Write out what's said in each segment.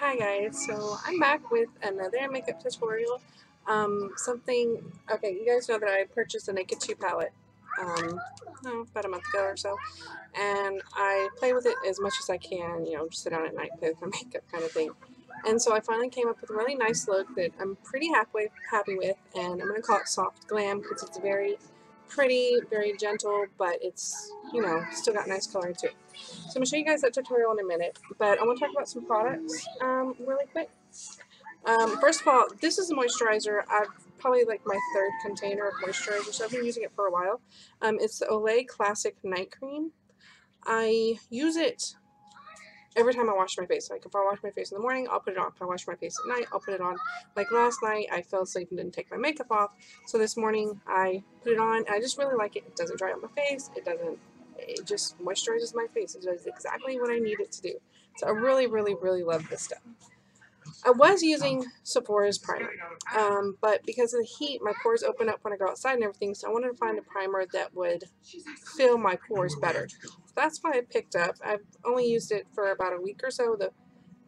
Hi guys, so I'm back with another makeup tutorial. Okay, you guys know that I purchased a Naked2 palette about a month ago or so, and I play with it as much as I can, just sit down at night, play with my makeup kind of thing. And so I finally came up with a really nice look that I'm pretty happy with, and I'm going to call it Soft Glam because it's very pretty, very gentle, but it's, still got nice color too. So I'm going to show you guys that tutorial in a minute, but I want to talk about some products really quick. First of all, this is a moisturizer. I've probably like my third container of moisturizer, so I've been using it for a while. It's the Olay Classic Night Cream. I use it every time I wash my face. Like if I wash my face in the morning, I'll put it on. If I wash my face at night, I'll put it on. Like last night, I fell asleep and didn't take my makeup off, so this morning I put it on, and I just really like it. It doesn't dry out my face. It just moisturizes my face. It does exactly what I need it to do. So I really, really, really love this stuff. I was using Sephora's primer, but because of the heat, my pores open up when I go outside and everything, so I wanted to find a primer that would fill my pores better. So that's why I picked up. I've only used it for about a week or so, the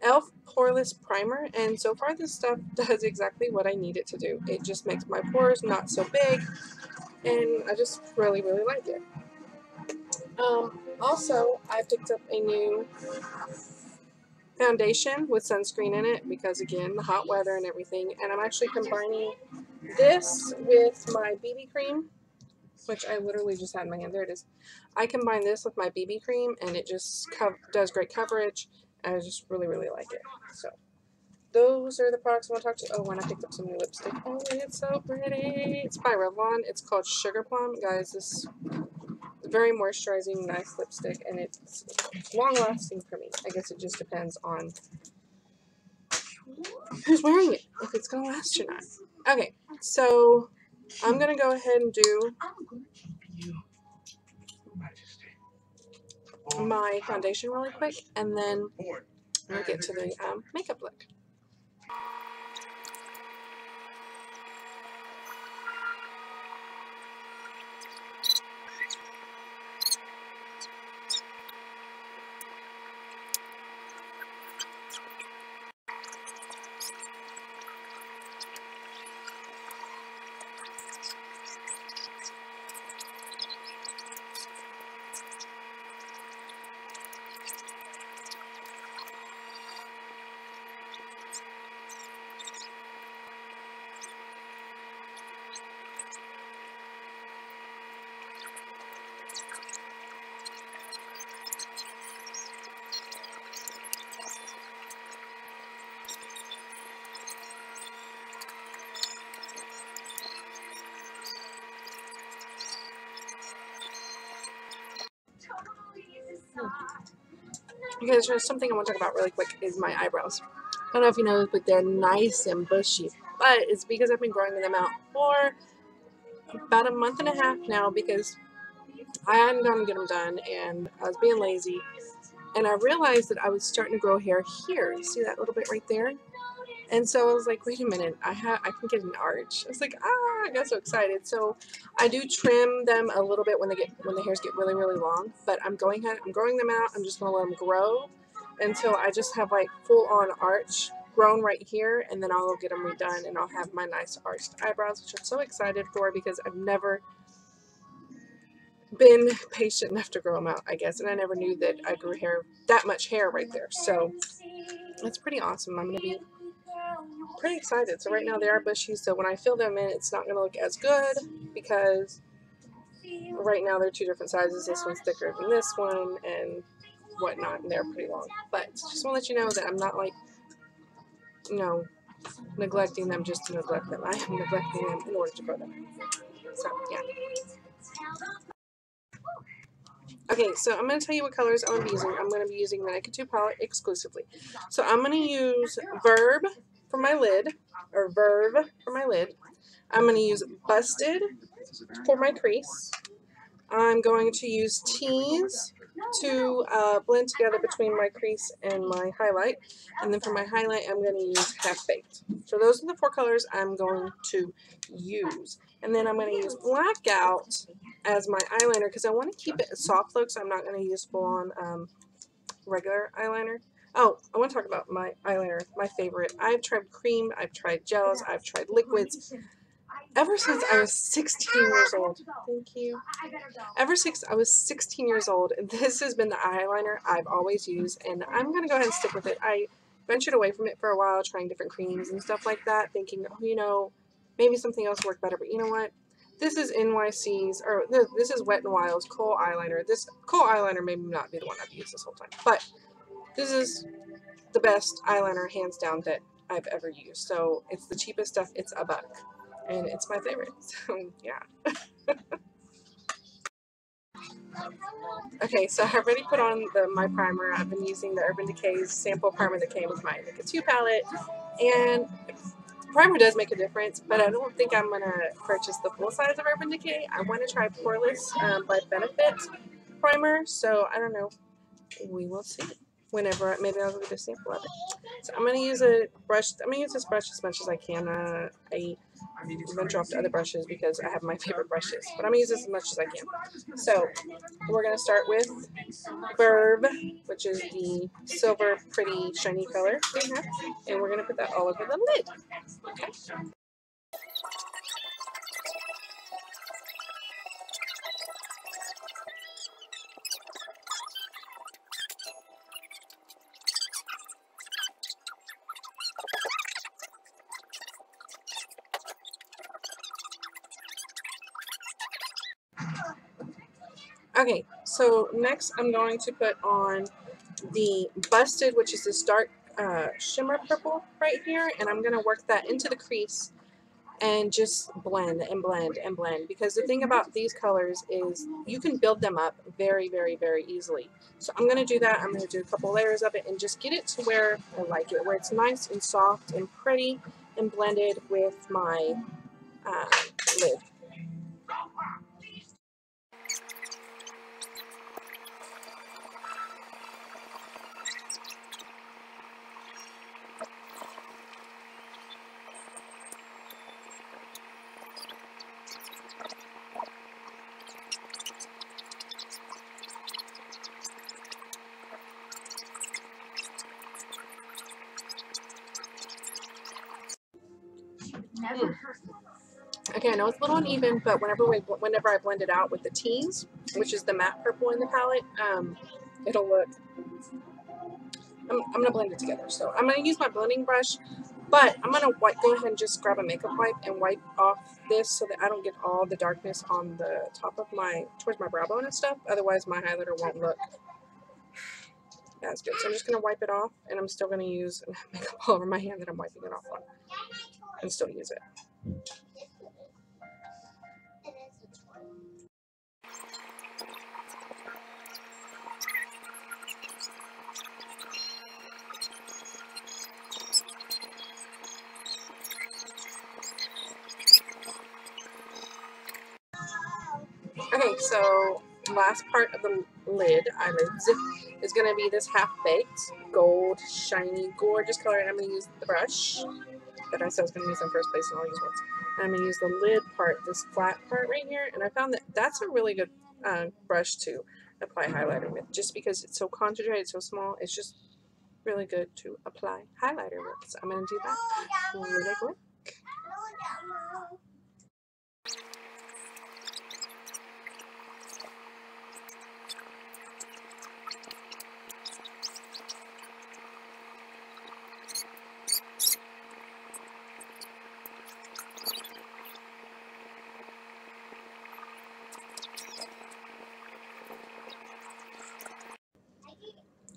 e.l.f. Poreless Primer, and so far this stuff does exactly what I need it to do. It just makes my pores not so big, and I just really, really like it. Also, I picked up a new foundation with sunscreen in it because, again, the hot weather and everything, and I'm actually combining this with my BB cream, which I literally just had in my hand. There it is. I combine this with my BB cream, and it just does great coverage, and I just really, really like it. So those are the products I want to talk to you. Oh, and I picked up some new lipstick. Oh, it's so pretty. It's by Revlon. It's called Sugar Plum. Guys, this very moisturizing, nice lipstick, and it's long-lasting for me. I guess it just depends on who's wearing it, if it's going to last or not. Okay, so I'm going to go ahead and do my foundation really quick, and then we'll get to the makeup look. Because there's something I want to talk about really quick is my eyebrows. I don't know if you know, but they're nice and bushy, but it's because I've been growing them out for about a month and a half now because I hadn't gone to get them done, and I was being lazy, and I realized that I was starting to grow hair here. You see that little bit right there? And so I was like, wait a minute, I can get an arch. I was like, I got so excited. So I do trim them a little bit when the hairs get really, really long, but I'm growing them out. I'm just gonna let them grow until I just have like full on arch grown right here, and then I'll go get them redone, and I'll have my nice arched eyebrows, which I'm so excited for because I've never been patient enough to grow them out, I guess, and I never knew that I grew that much hair right there. So it's pretty awesome. I'm gonna be pretty excited. So right now they are bushy, so when I fill them in, it's not going to look as good because right now they're two different sizes. This one's thicker than this one and whatnot, and they're pretty long. But just want to let you know that I'm not like, neglecting them just to neglect them. I am neglecting them in order to grow them. So, yeah. Okay, so I'm going to tell you what colors I'm going to be using. I'm going to be using the Naked2 palette exclusively. So I'm going to use Verb for my lid, or Verve for my lid. I'm going to use Busted for my crease. I'm going to use Tease to blend together between my crease and my highlight. And then for my highlight, I'm going to use Half Baked. So those are the 4 colors I'm going to use. And then I'm going to use Blackout as my eyeliner because I want to keep it a soft look, so I'm not going to use full-on regular eyeliner. Oh, I want to talk about my eyeliner, my favorite. I've tried cream, I've tried gels, I've tried liquids. Ever since I was 16 years old. Thank you. Ever since I was 16 years old, this has been the eyeliner I've always used, and I'm going to go ahead and stick with it. I ventured away from it for a while, trying different creams and stuff like that, thinking, oh, you know, maybe something else worked better. But you know what? This is NYC's, or this is Wet n Wild's Kohl eyeliner. This Kohl eyeliner may not be the one I've used this whole time, but this is the best eyeliner, hands down, that I've ever used. So it's the cheapest stuff. It's $1, and it's my favorite. So yeah. Okay, so I've already put on my primer. I've been using the Urban Decay's sample primer that came with my Naked2 palette, and primer does make a difference, but I don't think I'm going to purchase the full size of Urban Decay. I want to try Poreless by Benefit primer, so I don't know. We will see. Whenever, maybe I'll get a sample of it. So I'm going to use a brush. I'm going to use this brush as much as I can. I venture off to other brushes because I have my favorite brushes, but I'm going to use this as much as I can. So we're going to start with Burb, which is the silver pretty shiny color we have, and we're going to put that all over the lid. Okay. Okay, so next I'm going to put on the Busted, which is this dark shimmer purple right here, and I'm going to work that into the crease and just blend and blend and blend, because the thing about these colors is you can build them up very, very, very easily. So I'm going to do that. I'm going to do a couple layers of it and just get it to where I like it, where it's nice and soft and pretty and blended with my lid. Okay, I know it's a little uneven, but whenever I blend it out with the Tease, which is the matte purple in the palette, it'll look. I'm gonna blend it together. So I'm gonna use my blending brush, but I'm gonna go ahead and just grab a makeup wipe and wipe off this so that I don't get all the darkness on the top of towards my brow bone and stuff. Otherwise, my highlighter won't look as good. So I'm just gonna wipe it off, and I'm still gonna use makeup all over my hand that I'm wiping it off on, and still use it. Okay, so last part of the eyelids, is going to be this half-baked, gold, shiny, gorgeous color, and I'm going to use the brush that I said I was going to use in first place, and I'll use once. And I'm going to use the lid part, this flat part right here, and I found that that's a really good brush to apply highlighter with, just because it's so concentrated, so small, it's just really good to apply highlighter with. So I'm going to do that really quick.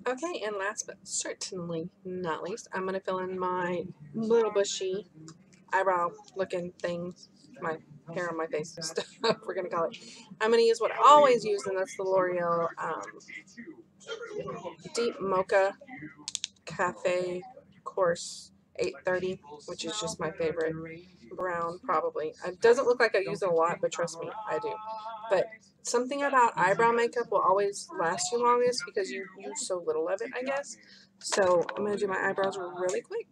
Okay, and last but certainly not least, I'm going to fill in my little bushy eyebrow looking things, my hair on my face stuff, we're going to call it. I'm going to use what I always use, and that's the L'Oreal Deep Mocha Cafe Course 830, which is just my favorite brown, probably. It doesn't look like I use it a lot, but trust me, I do. But something about eyebrow makeup will always last you longest because you use so little of it, I guess. So I'm going to do my eyebrows really quick.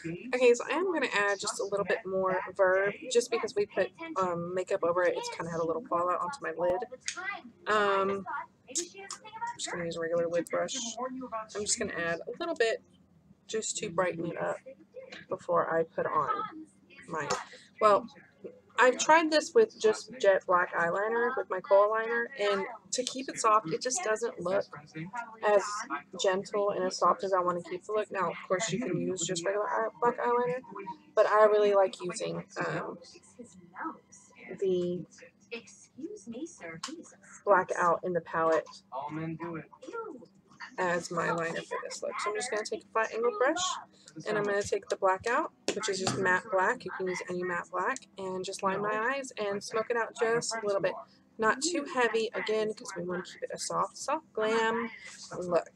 Okay, so I am going to add just a little bit more Verb, just because we put makeup over it. It's kind of had a little fallout onto my lid. I'm just going to use a regular lid brush. I'm just going to add a little bit just to brighten it up before I put on my, well, I've tried this with just jet black eyeliner with my kohl liner, and to keep it soft, it just doesn't look as gentle and as soft as I want to keep the look. Now, of course, you can use just regular black eyeliner, but I really like using the black out in the palette as my liner for this look. So I'm just going to take a flat angled brush, and I'm going to take the black out, which is just matte black. You can use any matte black, and just line my eyes and smoke it out just a little bit. Not too heavy, again, because we want to keep it a soft glam look.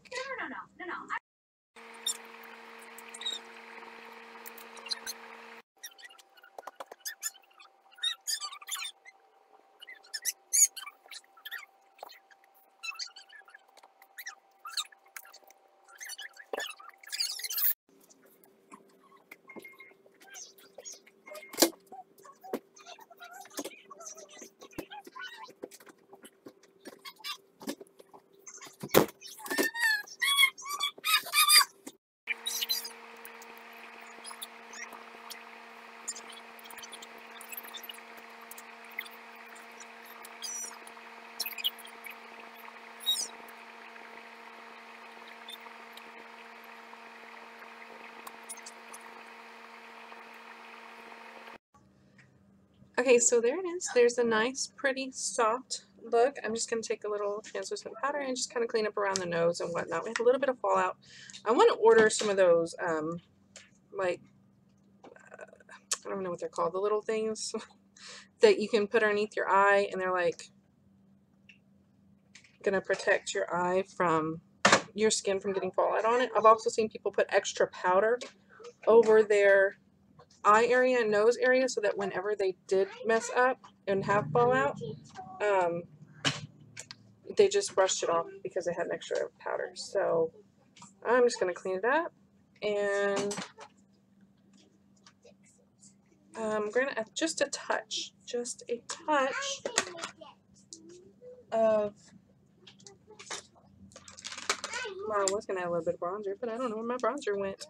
Okay, so there it is. There's a nice, pretty, soft look. I'm just going to take a little translucent powder and just kind of clean up around the nose and whatnot. We have a little bit of fallout. I want to order some of those, like, I don't know what they're called, the little things that you can put underneath your eye, and they're like going to protect your eye from your skin from getting fallout on it. I've also seen people put extra powder over their eye area and nose area so that whenever they did mess up and have fallout, they just brushed it off because they had an extra powder. So I'm just going to clean it up, and I'm going to add just a touch of, well, I was going to add a little bit of bronzer, but I don't know where my bronzer went.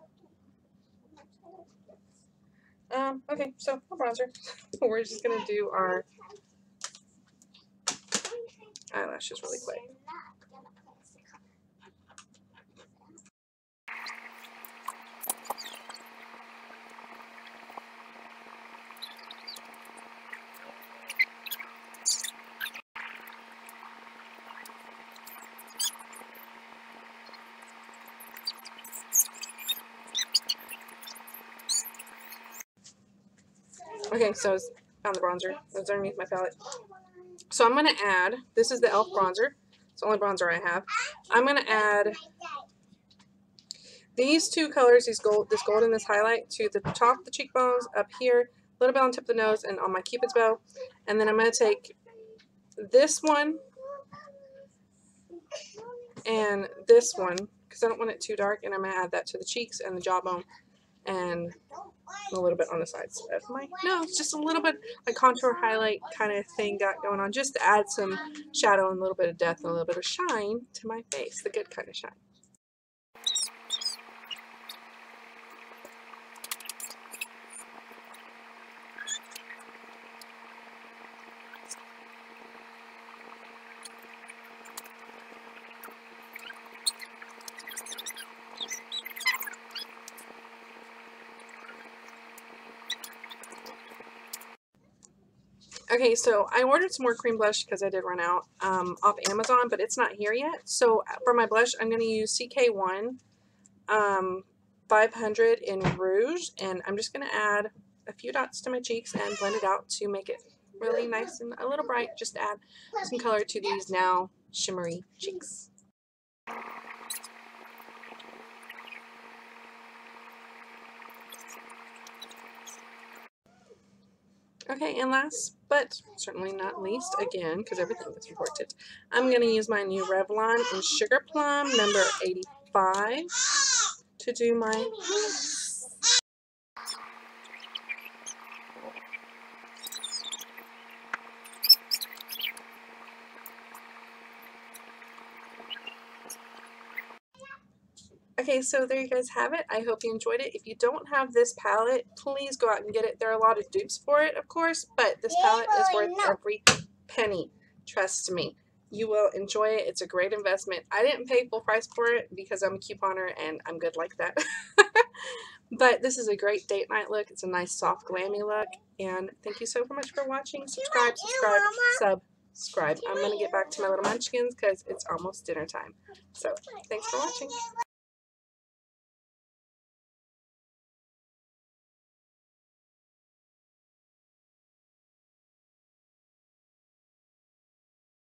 Okay, so no bronzer. We're just going to do our eyelashes really quick. Okay, so I found the bronzer. It's underneath my palette. So I'm going to add, this is the e.l.f. bronzer. It's the only bronzer I have. I'm going to add these two colors, this gold and this highlight, to the top of the cheekbones, up here, a little bit on the tip of the nose, and on my cupid's bow. And then I'm going to take this one and this one, because I don't want it too dark, and I'm going to add that to the cheeks and the jawbone, and a little bit on the sides of my nose. Just a little bit like contour highlight kind of thing got going on, just to add some shadow and a little bit of depth and a little bit of shine to my face, the good kind of shine. Okay, so I ordered some more cream blush because I did run out off Amazon, but it's not here yet. So for my blush, I'm going to use CK1 500 in Rouge, and I'm just going to add a few dots to my cheeks and blend it out to make it really nice and a little bright, just to add some color to these now shimmery cheeks. Okay, and last but certainly not least, again, because everything is important, I'm going to use my new Revlon in Sugar Plum number 85 to do my Okay, so there you guys have it. I hope you enjoyed it. If you don't have this palette, please go out and get it. There are a lot of dupes for it, of course, but this palette is worth every penny. Trust me. You will enjoy it. It's a great investment. I didn't pay full price for it because I'm a couponer and I'm good like that. But this is a great date night look. It's a nice soft glammy look. And thank you so much for watching. Subscribe, subscribe. I'm going to get back to my little munchkins because it's almost dinner time. So thanks for watching.